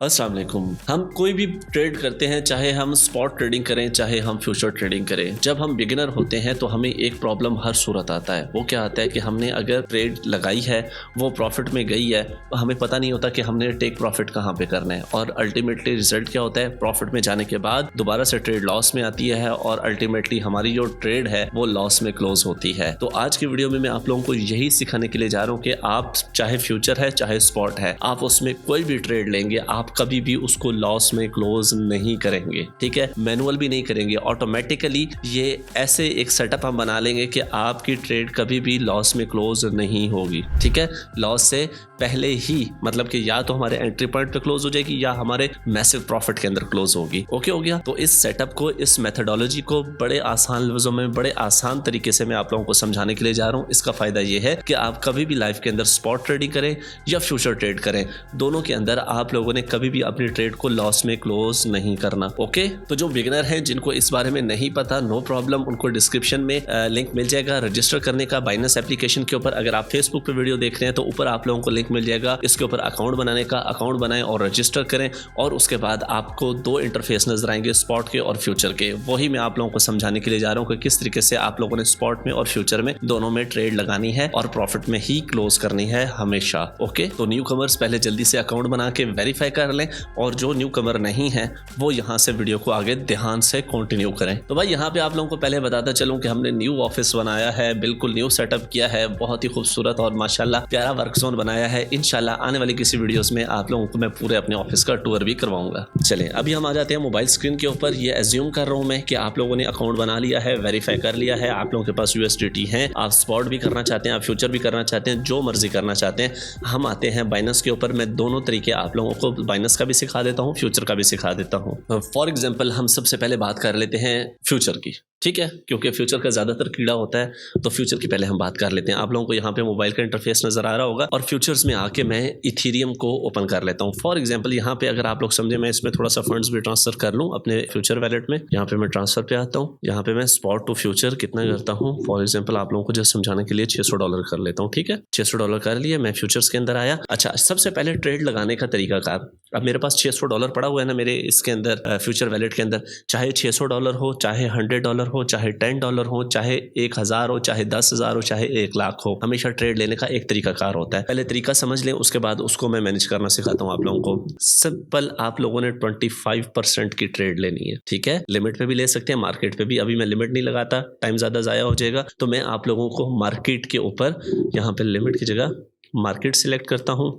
अस्सलाम वालेकुम। हम कोई भी ट्रेड करते हैं, चाहे हम स्पॉट ट्रेडिंग करें चाहे हम फ्यूचर ट्रेडिंग करें, जब हम बिगिनर होते हैं तो हमें एक प्रॉब्लम हर सूरत आता है। वो क्या आता है कि हमने अगर ट्रेड लगाई है, वो प्रॉफिट में गई है, तो हमें पता नहीं होता कि हमने टेक प्रॉफिट कहाँ पे करना है, और अल्टीमेटली रिजल्ट क्या होता है, प्रॉफिट में जाने के बाद दोबारा से ट्रेड लॉस में आती है और अल्टीमेटली हमारी जो ट्रेड है वो लॉस में क्लोज होती है। तो आज की वीडियो में मैं आप लोगों को यही सिखाने के लिए जा रहा हूँ कि आप चाहे फ्यूचर है चाहे स्पॉट है, आप उसमें कोई भी ट्रेड लेंगे, आप कभी भी उसको लॉस में क्लोज नहीं करेंगे। ठीक है, मैनुअल भी नहीं करेंगे, ऑटोमेटिकली ये ऐसे एक सेटअप हम बना लेंगे कि आपकी ट्रेड कभी भी लॉस में क्लोज नहीं होगी। ठीक है, लॉस से पहले ही, मतलब कि या तो हमारे एंट्री पॉइंट पे क्लोज हो जाएगी या हमारे मैसिव प्रॉफिट के अंदर क्लोज होगी। ओके हो गया। तो इस सेटअप को, इस मेथोडोलॉजी को बड़े आसान लफ्जों में, बड़े आसान तरीके से मैं आप लोगों को समझाने के लिए जा रहा हूँ। इसका फायदा ये है कि आप कभी भी लाइफ के अंदर स्पॉट ट्रेडिंग करें या फ्यूचर ट्रेड करें, दोनों के अंदर आप लोगों ने कभी भी अपनी ट्रेड को लॉस में क्लोज नहीं करना। ओके, तो जो बिगिनर हैं, जिनको इस बारे में नहीं पता, नो प्रॉब्लम, उनको डिस्क्रिप्शन में लिंक मिल जाएगा रजिस्टर करने का बाइनेंस एप्लीकेशन के ऊपर। अगर आप फेसबुक पे वीडियो देख रहे हैं तो ऊपर आप लोगों को लिंक मिल जाएगा, इसके ऊपर अकाउंट बनाने का, अकाउंट बनाएं और रजिस्टर करें, और उसके बाद आपको दो इंटरफेस नजर आएंगे, स्पॉट के और फ्यूचर के। वही मैं आप लोगों को समझाने के लिए जा रहा हूँ कि किस तरीके से आप लोगों ने स्पॉट में और फ्यूचर में दोनों में ट्रेड लगानी है और प्रॉफिट में ही क्लोज करनी है हमेशा। ओके, तो न्यू कमर्स पहले जल्दी से अकाउंट बना के वेरीफाई कर लें, और जो न्यू कमर नहीं है वो यहाँ से वीडियो को आगे ध्यान से कंटिन्यू करें। तो भाई यहाँ पे आप लोगों को पहले बताता चलूं कि हमने न्यू ऑफिस बनाया है, बिल्कुल न्यू सेटअप किया है, बहुत ही खूबसूरत और माशाल्लाह प्यारा वर्क जोन बनाया है। इंशाल्लाह आने वाली किसी वीडियोस में आप लोगों को मैं पूरे अपने ऑफिस का टूर भी करवाऊंगा। चलें, अभी हम आ जाते हैं मोबाइल स्क्रीन के ऊपर। ये एज्यूम कर रहा हूँ मैं कि आप लोगों ने अकाउंट बना लिया है, वेरीफाई कर लिया है, आप लोगों के पास यूएसडीटी है, आप स्पॉट भी करना चाहते हैं, आप फ्यूचर भी करना चाहते हैं, जो मर्जी करना चाहते हैं। हम आते हैं बाइनेंस के ऊपर। मैं दोनों तरीके आप लोगों को बाइनेंस का भी सिखा देता हूँ, फ्यूचर का भी सिखा देता हूँ। फॉर एग्जाम्पल, हम सबसे पहले बात कर लेते हैं फ्यूचर की। ठीक है, क्योंकि फ्यूचर का ज्यादातर कीड़ा होता है, तो फ्यूचर की पहले हम बात कर लेते हैं। आप लोगों को यहाँ पे मोबाइल का इंटरफेस नजर आ रहा होगा, और फ्यूचर्स में आके मैं इथेरियम को ओपन कर लेता हूँ। फॉर एग्जांपल, यहाँ पे अगर आप लोग समझे, मैं इसमें थोड़ा सा फंड्स भी ट्रांसफर कर लूँ अपने फ्यूचर वैलेट में। यहाँ पे मैं ट्रांसफर पे आता हूँ, यहाँ पे मैं स्पॉट टू फ्यूचर कितना करता हूँ। फॉर एग्जाम्पल, आप लोगों को जस्ट समझाने के लिए $600 कर लेता हूँ। ठीक है, $600 कर लिए, मैं फ्यूचर्स के अंदर आया। अच्छा, सबसे पहले ट्रेड लगाने का तरीका कार। अब मेरे पास $600 पड़ा हुआ है ना मेरे इसके अंदर, फ्यूचर वैलेट के अंदर। चाहे $600 हो, चाहे $100 हो, चाहे $10 हो, चाहे 1000 हो, चाहे 10,000 हो, चाहे 1,00,000 हो, हमेशा ट्रेड लेने का एक तरीका कार होता है। पहले तरीका समझ लें, उसके बाद उसको मैं मैनेज करना सिखाता हूँ आप लोगों को। सिंपल, आप लोगों ने 25% की ट्रेड लेनी है। ठीक है, लिमिट पे भी ले सकते हैं, मार्केट पे भी। अभी मैं लिमिट नहीं लगाता, टाइम ज्यादा जाया हो जाएगा, तो मैं आप लोगों को मार्केट के ऊपर, यहाँ पे लिमिट की जगह मार्केट सिलेक्ट करता हूं,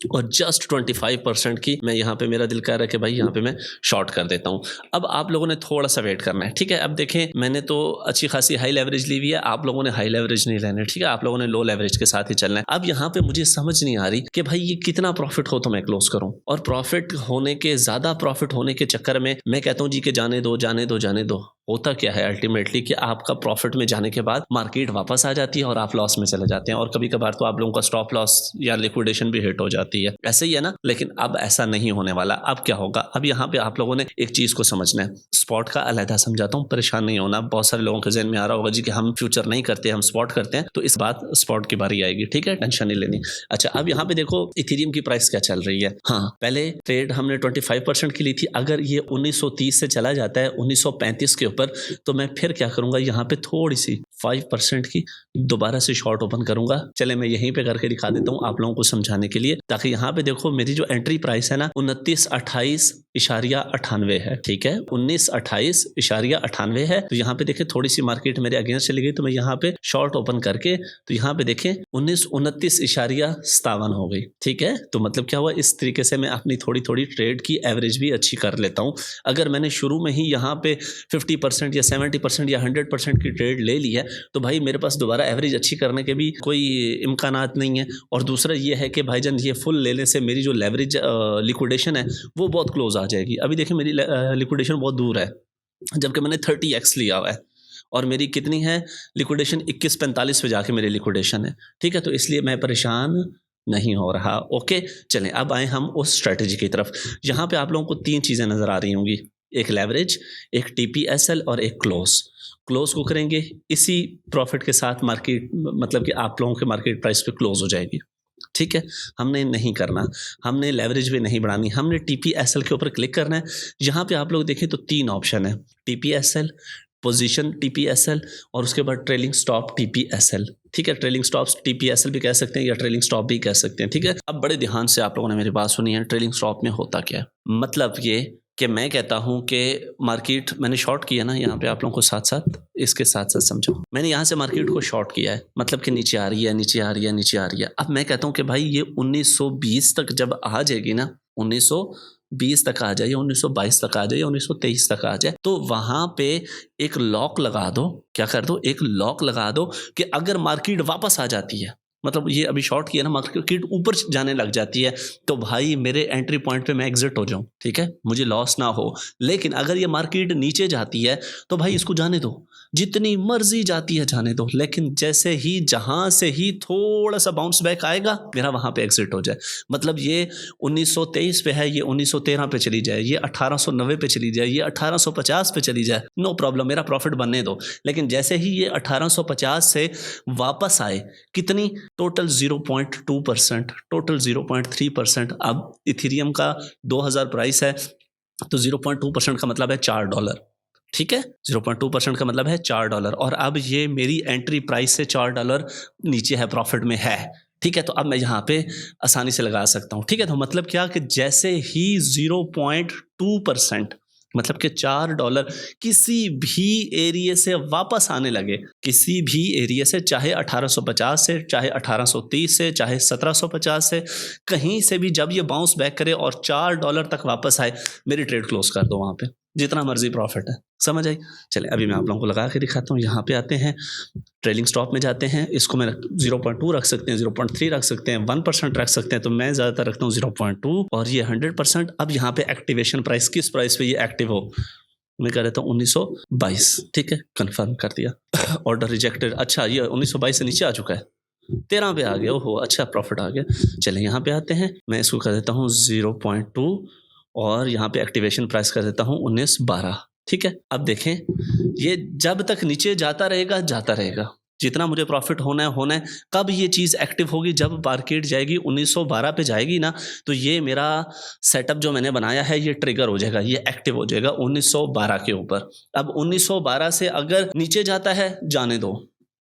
और जस्ट 25% की मैं यहाँ पे, मेरा दिल कर रहा है कि भाई यहाँ पे मैं शॉर्ट कर देता हूँ। अब आप लोगों ने थोड़ा सा वेट करना है। ठीक है, अब देखें, मैंने तो अच्छी खासी हाई लेवरेज ली हुई है, आप लोगों ने हाई लेवरेज नहीं लेना है। ठीक है, आप लोगों ने लो लेवरेज के साथ ही चलना है। अब यहाँ पे मुझे समझ नहीं आ रही कि भाई ये कितना प्रॉफिट हो तो मैं क्लोज करूँ, और प्रॉफिट होने के, ज्यादा प्रॉफिट होने के चक्कर में मैं कहता हूँ जी कि जाने दो जाने दो जाने दो। होता क्या है अल्टीमेटली कि आपका प्रॉफिट में जाने के बाद मार्केट वापस आ जाती है और आप लॉस में चले जाते हैं, और कभी कभार तो आप लोगों का स्टॉप लॉस या लिक्विडेशन भी हिट हो जाती है। ऐसे ही है ना, लेकिन अब ऐसा नहीं होने वाला। अब क्या होगा, अब यहाँ पे आप लोगों ने एक चीज को समझना है। स्पॉट का अलहदा समझाता हूँ, परेशान नहीं होना। बहुत सारे लोगों के जहन में आ रहा होगा जी कि हम फ्यूचर नहीं करते, हम स्पॉट करते हैं, तो इस बात स्पॉट की बारी आएगी। ठीक है, टेंशन नहीं लेनी। अच्छा, अब यहाँ पे देखो इथेरियम की प्राइस क्या चल रही है। हाँ, पहले ट्रेड हमने 25% की ली थी। अगर ये 1930 से चला जाता है 1935 के ऊपर, तो मैं फिर क्या करूंगा, यहाँ पे थोड़ी सी 5% की दोबारा से शॉर्ट ओपन करूंगा। चले, मैं यहीं पे करके दिखा देता हूँ आप लोगों को समझाने के लिए, ताकि यहाँ पे देखो मेरी जो एंट्री प्राइस है ना 2928.98 है। ठीक है, 1928.98 है। तो यहाँ पे देखें थोड़ी सी मार्केट मेरे अगेंस्ट चली गई, तो मैं यहाँ पे शॉर्ट ओपन करके, तो यहाँ पे देखें 1929.57 हो गई। ठीक है, तो मतलब क्या हुआ, इस तरीके से मैं अपनी थोड़ी थोड़ी ट्रेड की एवरेज भी अच्छी कर लेता हूँ। अगर मैंने शुरू में ही यहाँ पे 50% या 70% या 100% की ट्रेड ले ली है, तो भाई मेरे पास दोबारा एवरेज अच्छी करने के भी कोई इम्कानात नहीं है। और दूसरा ये है कि भाईजान, ये फुल लेने से मेरी जो लेवरेज लिक्विडेशन है वो बहुत क्लोज आ जाएगी। अभी देखिए मेरी लिक्विडेशन बहुत दूर है, जबकि मैंने 30x लिया हुआ है, और मेरी कितनी है लिक्विडेशन, 2145 पे जाके मेरी लिक्विडेशन है। ठीक है, तो इसलिए मैं परेशान नहीं हो रहा। ओके, चलें अब आए हम उस स्ट्रेटेजी की तरफ। यहाँ पे आप लोगों को 3 चीज़ें नज़र आ रही होंगी, एक लेवरेज, एक TPSL और एक क्लोज को करेंगे इसी प्रॉफिट के साथ। मार्केट मतलब कि आप लोगों के मार्केट प्राइस पे क्लोज हो जाएगी। ठीक है, हमने नहीं करना, हमने लेवरेज भी नहीं बढ़ानी, हमने TPSL के ऊपर क्लिक करना है। यहाँ पे आप लोग देखें तो 3 ऑप्शन है, TPSL, पोजीशन TPSL और उसके बाद ट्रेलिंग स्टॉप TPSL। ठीक है, ट्रेलिंग स्टॉप TPSL भी कह सकते हैं या ट्रेलिंग स्टॉप भी कह सकते हैं। ठीक है, अब बड़े ध्यान से आप लोगों ने मेरी बात सुनी है। ट्रेलिंग स्टॉप में होता क्या है, मतलब ये कि मैं कहता हूं कि मार्केट मैंने शॉर्ट किया ना, यहाँ पे आप लोगों को साथ साथ इसके साथ साथ समझो, मैंने यहाँ से मार्केट को शॉर्ट किया है, मतलब कि नीचे आ रही है, नीचे आ रही है, नीचे आ रही है। अब मैं कहता हूं कि भाई ये 1920 तक जब आ जाएगी ना, 1920 तक आ जाए, 1922 तक आ जाए, 1923 तक आ जाए, तो वहां पे एक लॉक लगा दो। क्या कर दो, एक लॉक लगा दो कि अगर मार्केट वापस आ जाती है, मतलब ये अभी शॉर्ट किया ना, मार्केट ऊपर जाने लग जाती है, तो भाई मेरे एंट्री पॉइंट पे मैं एग्जिट हो जाऊं। ठीक है, मुझे लॉस ना हो। लेकिन अगर ये मार्केट नीचे जाती है तो भाई इसको जाने दो, जितनी मर्जी जाती है जाने दो, लेकिन जैसे ही जहां से ही थोड़ा सा बाउंस बैक आएगा, मेरा वहां पे एग्जिट हो जाए। मतलब ये 1923 पे है, ये 1913 पे चली जाए, ये 1890 पे चली जाए, ये 1850 पे चली जाए, नो प्रॉब्लम, मेरा प्रॉफिट बनने दो। लेकिन जैसे ही ये 1850 से वापस आए, कितनी, टोटल 0.2%, टोटल 0.3%। अब इथेरियम का 2000 प्राइस है, तो 0.2% का मतलब है $4। ठीक है, 0.2% का मतलब है $4। और अब ये मेरी एंट्री प्राइस से $4 नीचे है, प्रॉफिट में है। ठीक है, तो अब मैं यहाँ पे आसानी से लगा सकता हूँ। ठीक है, तो मतलब क्या कि जैसे ही 0.2%, मतलब कि $4 किसी भी एरिया से वापस आने लगे, किसी भी एरिया से, चाहे 1850 से, चाहे 1830 से, चाहे 1750 से, कहीं से भी जब ये बाउंस बैक करे और $4 तक वापस आए, मेरी ट्रेड क्लोज कर दो वहाँ पे, जितना मर्जी प्रॉफिट है। समझ आई? चले अभी मैं आप लोगों को लगा के दिखाता हूँ। यहाँ पे आते हैं, ट्रेलिंग स्टॉप में जाते हैं, इसको मैं 0.2 रख सकते हैं, 0.3 रख सकते हैं, 1% रख सकते हैं, तो मैं ज़्यादातर रखता हूँ 0.2 और ये 100%। अब यहाँ पे एक्टिवेशन प्राइस, किस प्राइस पे ये एक्टिव हो, मैं कह देता हूँ 1922। ठीक है, कंफर्म कर दिया। Order rejected. अच्छा, ये 1922 से नीचे आ चुका है, 13 पे आ गया। ओहो, अच्छा, प्रॉफिट आ गया। चले यहाँ पे आते हैं, मैं इसको कर देता हूँ 0.2 और यहाँ पे एक्टिवेशन प्राइस कर देता हूँ 1912। ठीक है, अब देखें, ये जब तक नीचे जाता रहेगा, जाता रहेगा, जितना मुझे प्रॉफिट होना है। कब ये चीज़ एक्टिव होगी, जब मार्केट जाएगी 1912 पे जाएगी ना, तो ये मेरा सेटअप जो मैंने बनाया है ये ट्रिगर हो जाएगा, ये एक्टिव हो जाएगा 1912 के ऊपर। अब 1912 से अगर नीचे जाता है, जाने दो,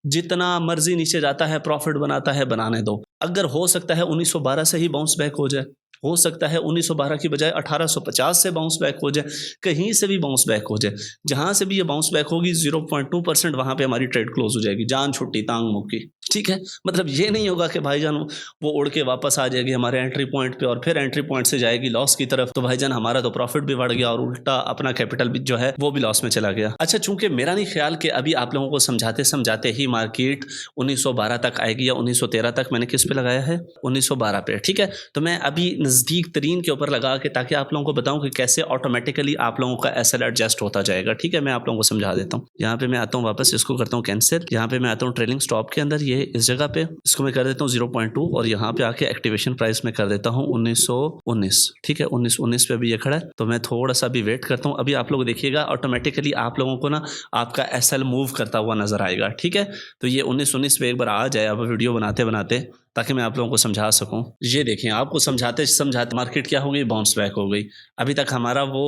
जितना मर्जी नीचे जाता है, प्रॉफिट बनाता है, बनाने दो। अगर हो सकता है 1912 से ही बाउंस बैक हो जाए, हो सकता है 1912 की बजाय 1850 से बाउंस बैक हो जाए, कहीं से भी बाउंस बैक हो जाए, जहां से भी ये बाउंस बैक होगी 0.2%, वहां पे हमारी ट्रेड क्लोज हो जाएगी, जान छुट्टी, तांग मुक्की। ठीक है, मतलब ये नहीं होगा कि भाईजान वो उड़ के वापस आ जाएगी हमारे एंट्री पॉइंट पे और फिर एंट्री पॉइंट से जाएगी लॉस की तरफ, तो भाईजान हमारा तो प्रॉफिट भी बढ़ गया और उल्टा अपना कैपिटल भी जो है वो भी लॉस में चला गया। अच्छा, चूंकि मेरा नहीं ख्याल कि अभी आप लोगों को समझाते समझाते ही मार्केट 1912 तक आएगी या 1913 तक, मैंने किस पे लगाया है, 1912 पे। ठीक है, तो मैं अभी नज़दीक तरीन के ऊपर लगा के, ताकि आप लोगों को बताऊं कि कैसे ऑटोमेटिकली आप लोगों का एसएल एडजस्ट होता जाएगा। ठीक है, मैं आप लोगों को समझा देता हूँ। यहाँ पे मैं आता हूँ, वापस इसको करता हूँ कैंसिल। यहाँ पे मैं आता हूँ ट्रेलिंग स्टॉप के अंदर, ये इस जगह पे इसको मैं कर देता हूँ 0.2 और यहाँ पे आके एक्टिवेशन प्राइस में कर देता हूँ 1919। ठीक है, 1919 पे भी ये खड़ा है, तो मैं थोड़ा सा भी वेट करता हूँ। अभी आप लोग देखिएगा, ऑटोमेटिकली आप लोगों को ना आपका एसएल मूव करता हुआ नजर आएगा। ठीक है, तो ये 1919 पे एक बार आ जाए अब वीडियो बनाते बनाते, ताकि मैं आप लोगों को समझा सकूं। ये देखें, आपको समझाते समझाते मार्केट क्या हो गई, बाउंस बैक हो गई। अभी तक हमारा वो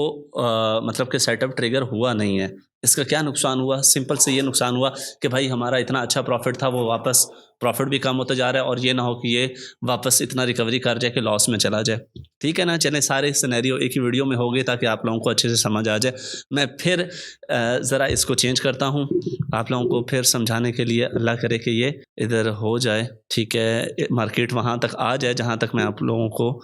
मतलब कि सेटअप ट्रिगर हुआ नहीं है। इसका क्या नुकसान हुआ, सिंपल से ये नुकसान हुआ कि भाई हमारा इतना अच्छा प्रॉफिट था, वो वापस प्रॉफिट भी कम होता जा रहा है, और ये ना हो कि ये वापस इतना रिकवरी कर जाए कि लॉस में चला जाए। ठीक है ना, चलें, सारे सिनेरियो एक ही वीडियो में हो गए ताकि आप लोगों को अच्छे से समझ आ जाए। मैं फिर ज़रा इसको चेंज करता हूँ आप लोगों को फिर समझाने के लिए। अल्लाह करे कि ये इधर हो जाए। ठीक है, मार्केट वहाँ तक आ जाए जहाँ तक मैं आप लोगों को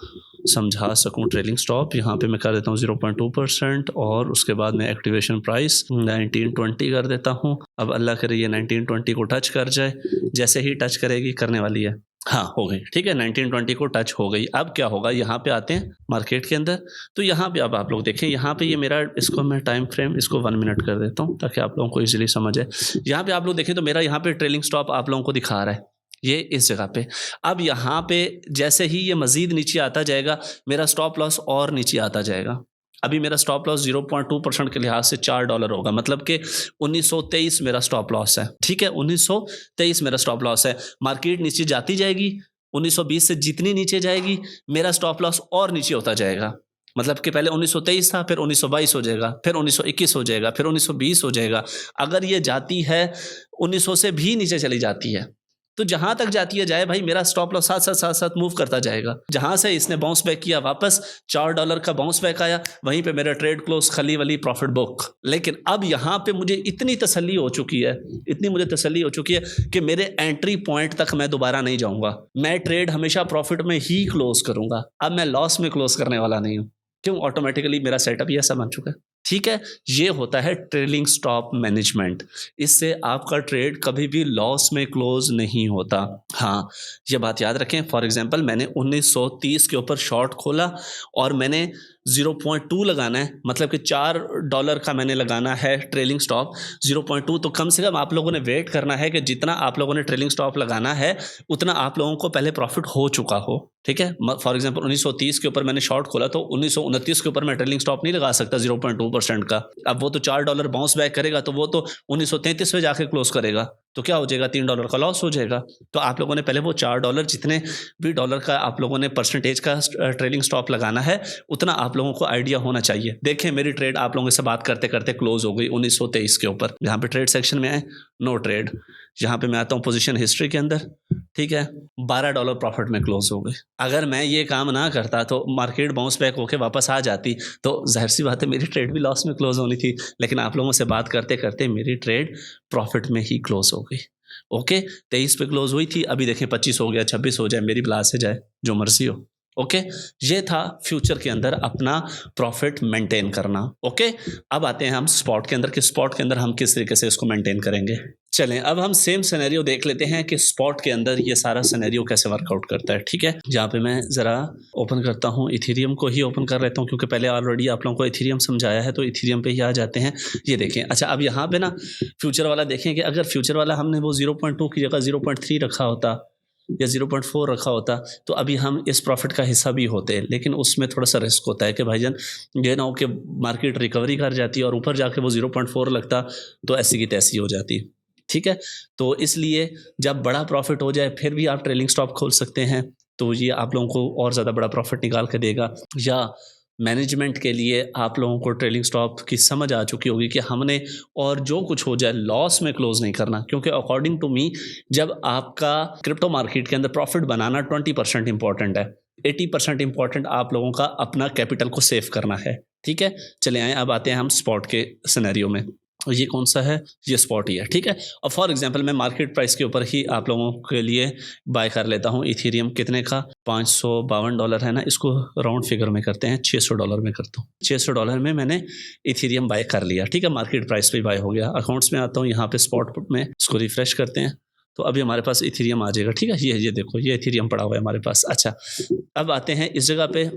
समझा सकूं। ट्रेलिंग स्टॉप यहाँ पे मैं कर देता हूँ 0.2% और उसके बाद मैं एक्टिवेशन प्राइस 1920 कर देता हूँ। अब अल्लाह करे ये 1920 को टच कर जाए, जैसे ही टच करेगी, करने वाली है, हाँ हो गई। ठीक है, 1920 को टच हो गई। अब क्या होगा, यहाँ पे आते हैं मार्केट के अंदर, तो यहाँ पे अब आप लोग देखें, यहाँ पे ये मेरा, इसको मैं टाइम फ्रेम इसको 1 मिनट कर देता हूँ ताकि आप लोगों को इजीली समझ आए। यहाँ पे आप लोग देखें तो मेरा यहाँ पे ट्रेलिंग स्टॉप आप लोगों को दिखा रहा है, ये इस जगह पे। अब यहाँ पे जैसे ही ये मजीद नीचे आता जाएगा, मेरा स्टॉप लॉस और नीचे आता जाएगा। अभी मेरा स्टॉप लॉस 0.2% के लिहाज से $4 होगा, मतलब कि 1923 मेरा स्टॉप लॉस है। ठीक है, 1923 मेरा स्टॉप लॉस है। मार्केट नीचे जाती जाएगी, 1920 से जितनी नीचे जाएगी मेरा स्टॉप लॉस और नीचे होता जाएगा। मतलब कि पहले 1923 था, फिर 1922 हो जाएगा, फिर 1921 हो जाएगा, फिर 1920 हो जाएगा। अगर ये जाती है 1900 से भी नीचे चली जाती है तो जहां तक जाती है जाए भाई, मेरा स्टॉप लॉस साथ साथ साथ साथ मूव करता जाएगा। जहां से इसने बाउंस बैक किया, वापस $4 का बाउंस बैक आया, वहीं पे मेरा ट्रेड क्लोज, खली वली प्रॉफिट बुक। लेकिन अब यहां पे मुझे इतनी तसल्ली हो चुकी है, इतनी मुझे तसल्ली हो चुकी है कि मेरे एंट्री पॉइंट तक मैं दोबारा नहीं जाऊंगा। मैं ट्रेड हमेशा प्रॉफिट में ही क्लोज करूंगा। अब मैं लॉस में क्लोज करने वाला नहीं हूं। क्यों? ऑटोमेटिकली मेरा सेटअप ही ऐसा बन चुका है। ठीक है, ये होता है ट्रेलिंग स्टॉप मैनेजमेंट। इससे आपका ट्रेड कभी भी लॉस में क्लोज नहीं होता। हाँ, ये बात याद रखें। फॉर एग्जांपल मैंने 1930 के ऊपर शॉर्ट खोला और मैंने 0.2 लगाना है, मतलब कि $4 का मैंने लगाना है ट्रेलिंग स्टॉप 0.2। तो कम से कम आप लोगों ने वेट करना है कि जितना आप लोगों ने ट्रेलिंग स्टॉप लगाना है उतना आप लोगों को पहले प्रॉफिट हो चुका हो। ठीक है, फॉर एग्जांपल 1930 के ऊपर मैंने शॉर्ट खोला तो 1929 के ऊपर मैं ट्रेलिंग स्टॉप नहीं लगा सकता 0.2% का। अब वो तो $4 बाउंस बैक करेगा तो वो तो 1933 में जाके क्लोज करेगा, तो क्या हो जाएगा? $3 का लॉस हो जाएगा। तो आप लोगों ने पहले वो $4 जितने भी डॉलर का आप लोगों ने परसेंटेज का ट्रेलिंग स्टॉप लगाना है उतना आप लोगों को आइडिया होना चाहिए। देखें, मेरी ट्रेड आप लोगों से बात करते करते क्लोज हो गई 1923 के ऊपर। यहाँ पे ट्रेड सेक्शन में आए, नो ट्रेड। यहाँ पे मैं आता हूँ पोजीशन हिस्ट्री के अंदर, ठीक है, $12 प्रॉफिट में क्लोज हो गई। अगर मैं ये काम ना करता तो मार्केट बाउंस बैक होके वापस आ जाती तो जाहिर सी बात है मेरी ट्रेड भी लॉस में क्लोज होनी थी। लेकिन आप लोगों से बात करते करते मेरी ट्रेड प्रॉफिट में ही क्लोज हो गई। ओके, 23 पे क्लोज हुई थी, अभी देखें 25 हो गया, 26 हो जाए, मेरी बिला से जाए, जो मर्जी हो। ओके, ये था फ्यूचर के अंदर अपना प्रॉफिट मेंटेन करना। ओके, अब आते हैं हम स्पॉट के अंदर कि स्पॉट के अंदर हम किस तरीके से इसको मेंटेन करेंगे। चलें, अब हम सेम सिनेरियो देख लेते हैं कि स्पॉट के अंदर ये सारा सिनेरियो कैसे वर्कआउट करता है। ठीक है, जहाँ पे मैं ज़रा ओपन करता हूँ, इथेरियम को ही ओपन कर लेता हूँ क्योंकि पहले ऑलरेडी आप लोगों को इथेरियम समझाया है, तो इथेरियम पे ही आ जाते हैं। ये देखें, अच्छा अब यहाँ पे ना फ्यूचर वाला देखें कि अगर फ्यूचर वाला हमने वो 0.2 की जगह 0.3 रखा होता या 0.4 रखा होता तो अभी हम इस प्रॉफिट का हिस्सा भी होते। लेकिन उसमें थोड़ा सा रिस्क होता है कि भाईजान ये ना हो कि मार्केट रिकवरी कर जाती है और ऊपर जाके वो 0.4 लगता तो ऐसी की तैसी हो जाती। ठीक है, तो इसलिए जब बड़ा प्रॉफिट हो जाए फिर भी आप ट्रेलिंग स्टॉप खोल सकते हैं, तो ये आप लोगों को और ज़्यादा बड़ा प्रॉफिट निकाल के देगा। या मैनेजमेंट के लिए आप लोगों को ट्रेलिंग स्टॉप की समझ आ चुकी होगी कि हमने और जो कुछ हो जाए लॉस में क्लोज नहीं करना, क्योंकि अकॉर्डिंग टू मी जब आपका क्रिप्टो मार्केट के अंदर प्रॉफिट बनाना 20% इंपॉर्टेंट है, 80% इंपॉर्टेंट आप लोगों का अपना कैपिटल को सेव करना है। ठीक है, चले आए, अब आते हैं हम स्पॉट के सिनेरियो में। और ये कौन सा है? ये स्पॉट ही है। ठीक है, और फॉर एग्जांपल मैं मार्केट प्राइस के ऊपर ही आप लोगों के लिए बाय कर लेता हूँ इथेरियम। कितने का? $552 है ना, इसको राउंड फिगर में करते हैं, $600 में करता हूँ। $600 में मैंने इथेरियम बाय कर लिया। ठीक है, मार्केट प्राइस पे बाय हो गया। अकाउंट्स में आता हूँ, यहाँ पे स्पॉट में इसको रिफ्रेश करते हैं तो अभी हमारे पास इथेरियम आ जाएगा। ठीक है, ये देखो, ये इथेरियम पड़ा हुआ है हमारे पास। अच्छा, अब आते हैं इस जगह पे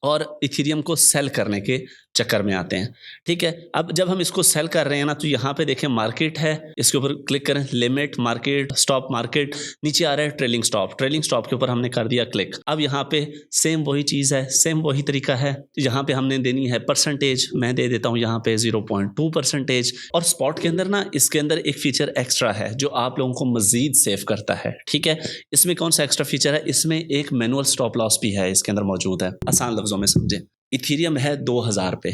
और इथेरियम को सेल करने के चक्कर में आते हैं। ठीक है, अब जब हम इसको सेल कर रहे हैं ना तो यहाँ पे देखें मार्केट है, इसके ऊपर क्लिक करें, लिमिट, मार्केट, स्टॉप मार्केट, नीचे आ रहा है ट्रेलिंग स्टॉप। ट्रेलिंग स्टॉप के ऊपर हमने कर दिया क्लिक। अब यहाँ पे सेम वही चीज़ है, सेम वही तरीका है। यहाँ पे हमने देनी है परसेंटेज, मैं दे देता हूँ यहाँ पे 0.2%। और स्पॉट के अंदर ना इसके अंदर एक फीचर एक्स्ट्रा है जो आप लोगों को मजीद सेव करता है। ठीक है, इसमें कौन सा एक्स्ट्रा फीचर है? इसमें एक मैनुअल स्टॉप लॉस भी है, इसके अंदर मौजूद है। आसान लफ्जों में समझें, इथेरियम है 2000 पे।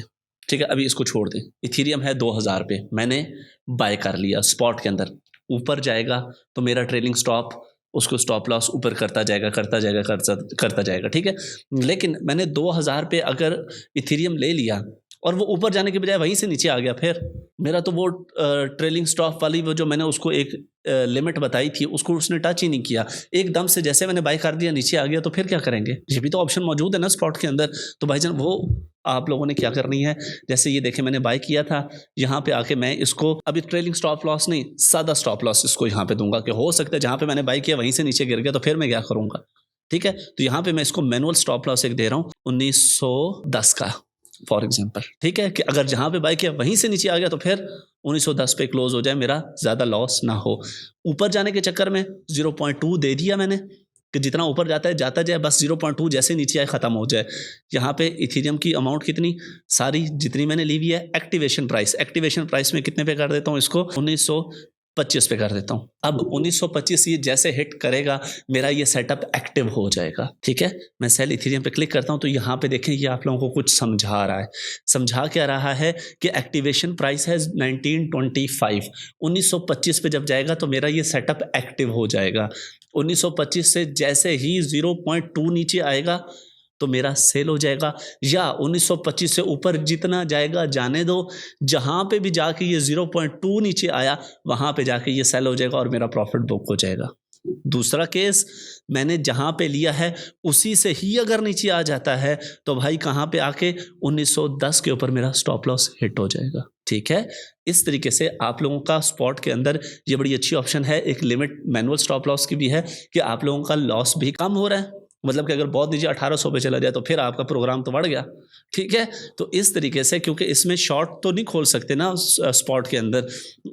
ठीक है, अभी इसको छोड़ दें, इथेरियम है 2000 पे, मैंने बाय कर लिया। स्पॉट के अंदर ऊपर जाएगा तो मेरा ट्रेलिंग स्टॉप उसको स्टॉप लॉस ऊपर करता जाएगा करता जाएगा। ठीक है, लेकिन मैंने 2000 पे अगर इथेरियम ले लिया और वो ऊपर जाने के बजाय वहीं से नीचे आ गया, फिर मेरा तो वो ट्रेलिंग स्टॉप वाली वो जो मैंने उसको एक लिमिट बताई थी उसको उसने टच ही नहीं किया, एकदम से जैसे मैंने बाय कर दिया नीचे आ गया, तो फिर क्या करेंगे? ये भी तो ऑप्शन मौजूद है ना स्पॉट के अंदर। तो भाईजान वो आप लोगों ने क्या करनी है, जैसे ये देखें मैंने बाय किया था, यहाँ पे आके मैं इसको अभी ट्रेलिंग स्टॉप लॉस नहीं, सादा स्टॉप लॉस इसको यहाँ पे दूंगा कि हो सकता है जहाँ पे मैंने बाय किया वहीं से नीचे गिर गया तो फिर मैं क्या करूँगा। ठीक है, तो यहाँ पे मैं इसको मैनुअल स्टॉप लॉस एक दे रहा हूँ 1910 का फॉर एग्जांपल। ठीक है, कि अगर जहाँ पे बाय किया वहीं से नीचे आ गया तो फिर 1910 पे क्लोज हो जाए, मेरा ज़्यादा लॉस ना हो। ऊपर जाने के चक्कर में 0.2 दे दिया मैंने कि जितना ऊपर जाता है जाता जाए, बस 0.2 जैसे नीचे आए ख़त्म हो जाए। यहाँ पे इथेरियम की अमाउंट कितनी, सारी जितनी मैंने ली हुई है, एक्टिवेशन प्राइस में कितने पे कर देता हूँ इसको, 1925 पे कर देता हूँ। अब 1925 ये जैसे हिट करेगा मेरा ये सेटअप एक्टिव हो जाएगा, ठीक है। मैं सेल इथेरियम पे क्लिक करता हूँ तो यहाँ पे देखें ये आप लोगों को कुछ समझा रहा है। समझा क्या रहा है कि एक्टिवेशन प्राइस है 1925। 1925 पे जब जाएगा तो मेरा ये सेटअप एक्टिव हो जाएगा। 1925 से जैसे ही 0.2 नीचे आएगा तो मेरा सेल हो जाएगा, या 1925 से ऊपर जितना जाएगा जाने दो, जहाँ पे भी जाके ये 0.2 नीचे आया वहाँ पे जाके ये सेल हो जाएगा और मेरा प्रॉफिट बुक हो जाएगा। दूसरा केस, मैंने जहाँ पे लिया है उसी से ही अगर नीचे आ जाता है तो भाई कहाँ पे आके 1910 के ऊपर मेरा स्टॉप लॉस हिट हो जाएगा, ठीक है। इस तरीके से आप लोगों का स्पॉट के अंदर ये बड़ी अच्छी ऑप्शन है। एक लिमिट मैनुअल स्टॉप लॉस की भी है कि आप लोगों का लॉस भी कम हो रहा है, मतलब कि अगर बहुत नीचे 1800 पे चला जाए तो फिर आपका प्रोग्राम तो बढ़ गया, ठीक है। तो इस तरीके से, क्योंकि इसमें शॉर्ट तो नहीं खोल सकते ना स्पॉट के अंदर,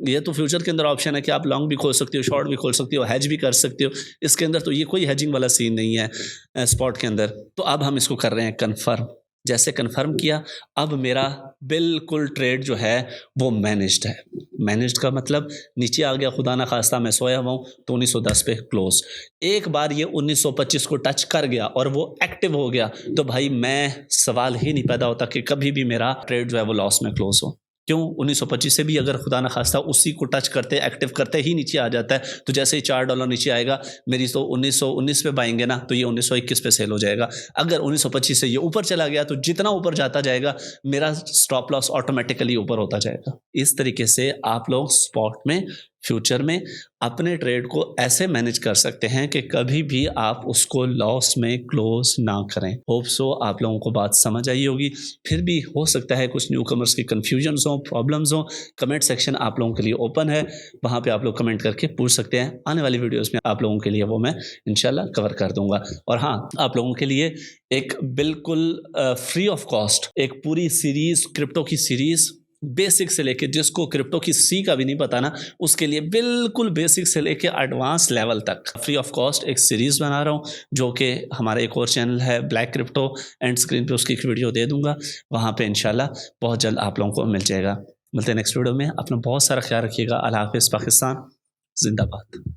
ये तो फ्यूचर के अंदर ऑप्शन है कि आप लॉन्ग भी खोल सकते हो, शॉर्ट भी खोल सकते हो, हैज भी कर सकते हो। इसके अंदर तो ये कोई हैजिंग वाला सीन नहीं है स्पॉट के अंदर। तो अब हम इसको कर रहे हैं कन्फर्म। जैसे कन्फर्म किया, अब मेरा बिल्कुल ट्रेड जो है वो मैनेज्ड है। मैनेज्ड का मतलब नीचे आ गया, खुदा ना खास्ता मैं सोया हुआ हूँ तो 1910 पे क्लोज। एक बार ये 1925 को टच कर गया और वो एक्टिव हो गया तो भाई मैं सवाल ही नहीं पैदा होता कि कभी भी मेरा ट्रेड जो है वो लॉस में क्लोज हो। क्यों? 1925 से भी अगर खुदा न खास्ता उसी को टच करते एक्टिव करते ही नीचे आ जाता है तो जैसे ही $4 नीचे आएगा, मेरी तो 1919 पे बाएंगे ना तो ये 1921 पे सेल हो जाएगा। अगर 1925 से ये ऊपर चला गया तो जितना ऊपर जाता जाएगा मेरा स्टॉप लॉस ऑटोमेटिकली ऊपर होता जाएगा। इस तरीके से आप लोग स्पॉट में, फ्यूचर में अपने ट्रेड को ऐसे मैनेज कर सकते हैं कि कभी भी आप उसको लॉस में क्लोज ना करें। होप सो आप लोगों को बात समझ आई होगी। फिर भी हो सकता है कुछ न्यू कमर्स की कन्फ्यूजन्स हो, प्रॉब्लम्स हो, कमेंट सेक्शन आप लोगों के लिए ओपन है, वहाँ पे आप लोग कमेंट करके पूछ सकते हैं। आने वाली वीडियोस में आप लोगों के लिए वो मैं इंशाल्लाह कवर कर दूंगा। और हाँ, आप लोगों के लिए एक बिल्कुल फ्री ऑफ कॉस्ट एक पूरी सीरीज़, क्रिप्टो की सीरीज़, बेसिक से लेके, जिसको क्रिप्टो की सी का भी नहीं पता ना, उसके लिए बिल्कुल बेसिक से लेके एडवांस लेवल तक फ्री ऑफ कॉस्ट एक सीरीज़ बना रहा हूँ, जो कि हमारा एक और चैनल है ब्लैक क्रिप्टो, एंड स्क्रीन पे उसकी एक वीडियो दे दूंगा, वहाँ पे इंशाल्लाह बहुत जल्द आप लोगों को मिल जाएगा। मिलते हैं नेक्स्ट वीडियो में। अपना बहुत सारा ख्याल रखिएगा। अल्लाह हाफ़िज़। पाकिस्तान जिंदाबाद।